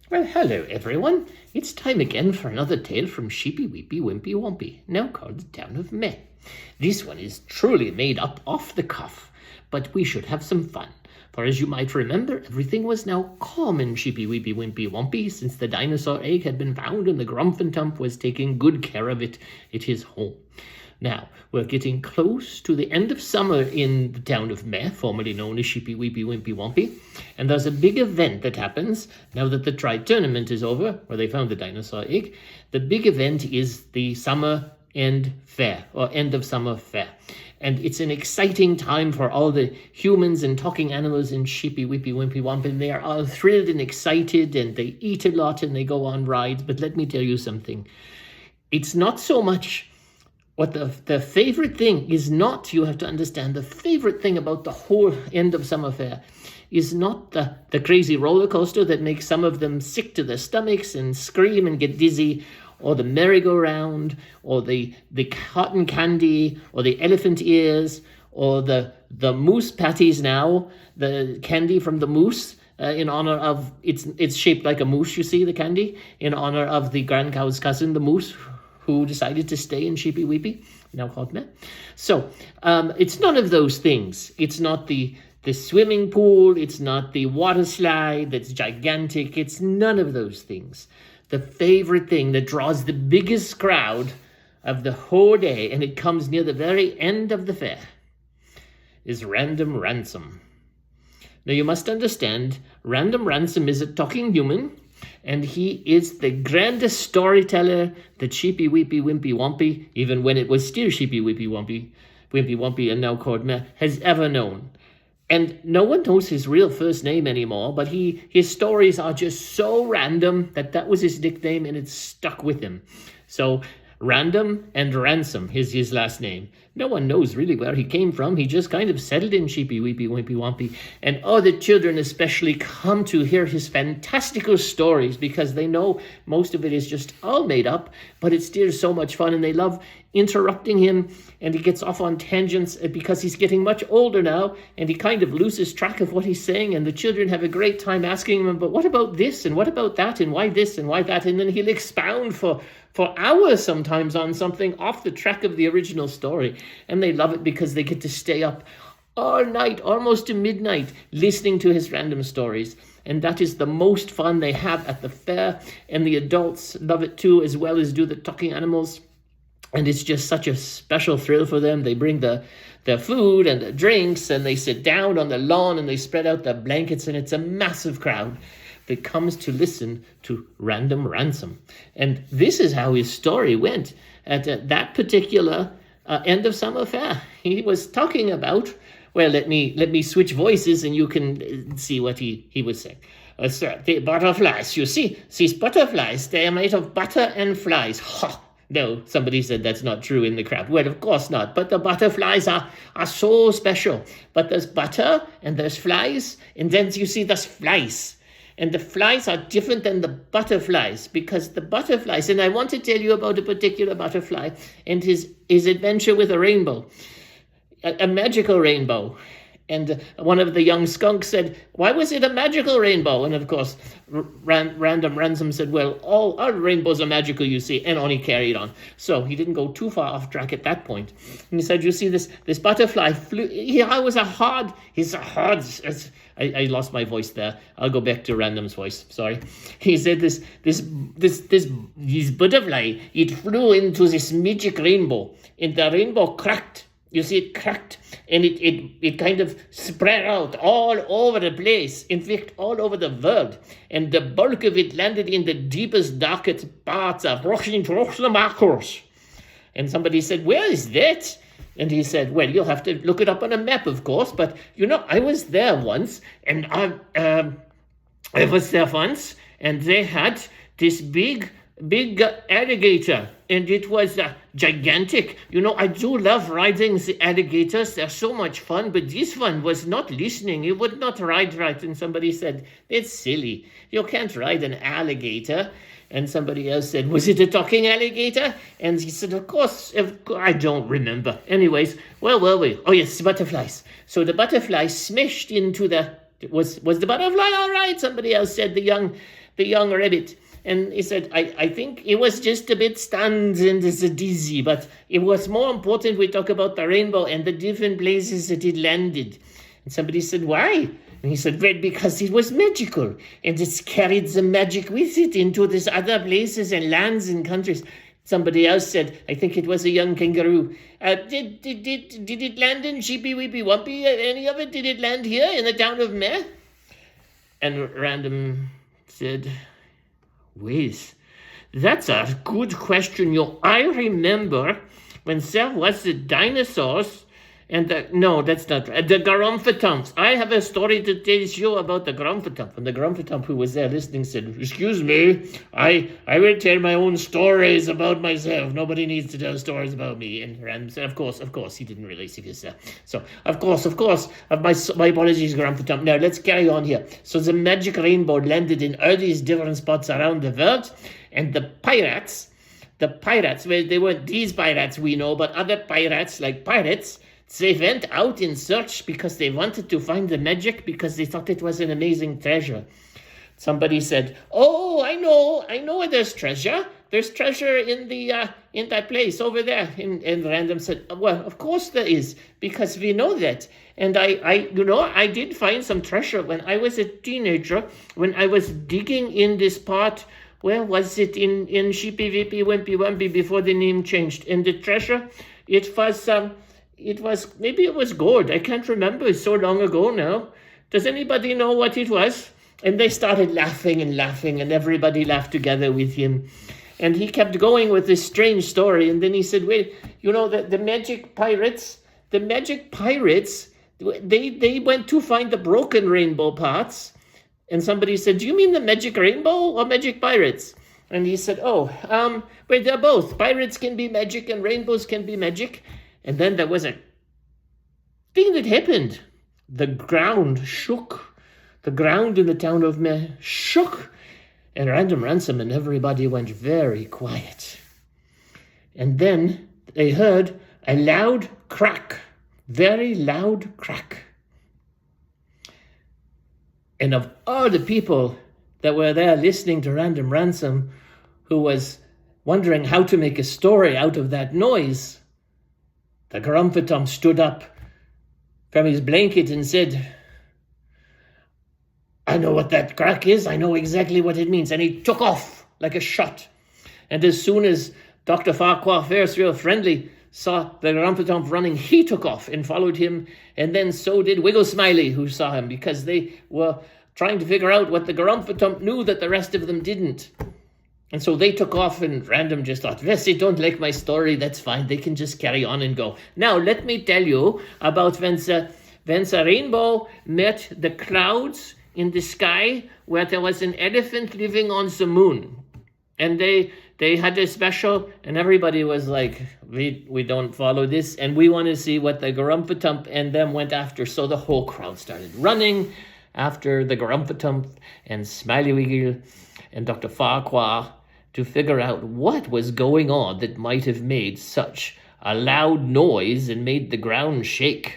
Well, hello, everyone. It's time again for another tale from Sheepy Weepy Wimpy Wompy, now called the Town of Meh. This one is truly made up off the cuff, but we should have some fun. For as you might remember, everything was now calm in Sheepy Weepy Wimpy Wompy since the dinosaur egg had been found and the Grumphentump was taking good care of it at his home. Now, we're getting close to the end of summer in the town of Meh, formerly known as Sheepy Weepy Wimpy Wompy, and there's a big event that happens now that the tri-tournament is over, where they found the dinosaur egg. The big event is the summer end fair, or end of summer fair. And it's an exciting time for all the humans and talking animals in Sheepy Weepy Wimpy Wompy. And they are all thrilled and excited, and they eat a lot and they go on rides. But let me tell you something. It's not so much what the favorite thing is not, you have to understand, the favorite thing about the whole end of summer fair is not the crazy roller coaster that makes some of them sick to their stomachs and scream and get dizzy, or the merry-go-round, or the cotton candy, or the elephant ears, or the moose patties now, the candy from the moose, in honor of, it's shaped like a moose, you see, the candy, in honor of the grand cow's cousin, the moose, who decided to stay in Sheepy Weepy, now called Meh. So it's none of those things. It's not the swimming pool. It's not the water slide that's gigantic. It's none of those things. The favorite thing that draws the biggest crowd of the whole day, and it comes near the very end of the fair, is Random Ransom. Now you must understand, Random Ransom is a talking human, and he is the grandest storyteller that Sheepy Weepy Wimpy Wompy, even when it was still Sheepy Weepy Wimpy Wompy and now called Meh, has ever known. And no one knows his real first name anymore, but his stories are just so random that was his nickname, and it's stuck with him. So Random and Ransom is his last name. No one knows really where he came from. He just kind of settled in Sheepy Weepy Wimpy Wompy. And all the children especially come to hear his fantastical stories because they know most of it is just all made up, but it's still so much fun, and they love interrupting him, and he gets off on tangents because he's getting much older now, and he kind of loses track of what he's saying, and the children have a great time asking him, but what about this, and what about that, and why this, and why that, and then he'll expound for hours sometimes on something off the track of the original story. And they love it because they get to stay up all night, almost to midnight, listening to his random stories. And that is the most fun they have at the fair. And the adults love it too, as well as do the talking animals. And it's just such a special thrill for them. They bring their food and the drinks, and they sit down on the lawn and they spread out their blankets, and it's a massive crowd that comes to listen to Random Ransom. And this is how his story went at that particular end of summer fair. He was talking about, well, let me switch voices and you can see what he was saying. Sir, the butterflies, you see, these butterflies, they are made of butter and flies. Ha! No, somebody said that's not true in the crowd. Well, of course not. But the butterflies are so special. But there's butter and there's flies, and then you see there's flies. And the flies are different than the butterflies, because the butterflies, and I want to tell you about a particular butterfly and his adventure with a rainbow, a magical rainbow. And one of the young skunks said, why was it a magical rainbow? And of course, Random Ransom said, well, all rainbows are magical, you see, and on he carried on. So he didn't go too far off track at that point. And he said, you see, this butterfly flew, I lost my voice there. I'll go back to Random's voice. Sorry. He said this butterfly, it flew into this magic rainbow, and the rainbow cracked. You see, it cracked, and it kind of spread out all over the place, in fact, all over the world. And the bulk of it landed in the deepest, darkest parts of Marcos. And somebody said, where is that? And he said, well, you'll have to look it up on a map, of course. But, I was there once, and I was there once, and they had this big alligator, and it was gigantic. I do love riding the alligators. They're so much fun, but this one was not listening. It would not ride right. And somebody said, it's silly. You can't ride an alligator. And somebody else said, was it a talking alligator? And he said, of course, I don't remember. Anyways, well, oh yes, butterflies. So the butterfly smashed into the Was the butterfly all right? Somebody else said, the young rabbit. And he said, I think it was just a bit stunned and it's dizzy, but it was more important we talk about the rainbow and the different places that it landed. And somebody said, why? And he said, well, because it was magical, and it's carried the magic with it into these other places and lands and countries. Somebody else said, I think it was a young kangaroo. Did it land in Sheepy Weepy Wumpy? Any of it? Did it land here in the town of Meh? And Random said, wait, that's a good question. I remember when there was the dinosaurs and no, that's not right. The Grumphatumps. I have a story to tell you about the Grumphatump. And the Grumphatump who was there listening said, excuse me, I will tell my own stories about myself. Nobody needs to tell stories about me. And Random said, of course, he didn't really see this. So, of course, my apologies, Grumphatump. Now, let's carry on here. So the magic rainbow landed in all these different spots around the world. And the pirates, well, they weren't these pirates we know, but other pirates like pirates, they went out in search because they wanted to find the magic because they thought it was an amazing treasure. Somebody said, oh, I know where there's treasure. There's treasure in that place over there. And Random said, well, of course there is, because we know that. And I did find some treasure when I was a teenager, when I was digging in this part. Where was it? In Sheepy Weepy Wimpy Wumpy before the name changed. And the treasure, maybe it was gold. I can't remember. It's so long ago now. Does anybody know what it was? And they started laughing, and everybody laughed together with him. And he kept going with this strange story. And then he said, wait, the magic pirates, they went to find the broken rainbow parts. And somebody said, do you mean the magic rainbow or magic pirates? And he said, well, they're both. Pirates can be magic and rainbows can be magic. And then there was a thing that happened. The ground shook. The ground in the town of Meh shook. And Random Ransom and everybody went very quiet. And then they heard a loud crack. Very loud crack. And of all the people that were there listening to Random Ransom, who was wondering how to make a story out of that noise, the Grumphatump stood up from his blanket and said, I know what that crack is. I know exactly what it means. And he took off like a shot. And as soon as Dr. Farquhar Ferris Real Friendly saw the Grumphatump running, he took off and followed him. And then so did Wiggle Smiley, who saw him, because they were trying to figure out what the Grumphatump knew that the rest of them didn't. And so they took off, and Random just thought, yes, they don't like my story, that's fine, they can just carry on and go. Now, let me tell you about when the rainbow met the clouds in the sky where there was an elephant living on the moon. And they had a special, and everybody was like, we don't follow this, and we want to see what the Grumphatump and them went after. So the whole crowd started running after the Grumphatump and Smiley Wiggle and Dr. Farquhar to figure out what was going on that might have made such a loud noise and made the ground shake.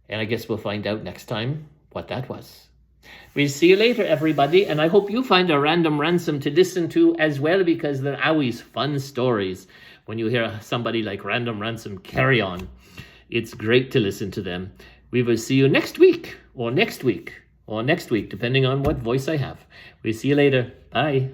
And I guess we'll find out next time what that was. We'll see you later, everybody, and I hope you find a Random Ransom to listen to as well, because they're always fun stories. When you hear somebody like Random Ransom carry on, it's great to listen to them. We will see you next week, depending on what voice I have. We'll see you later. Bye.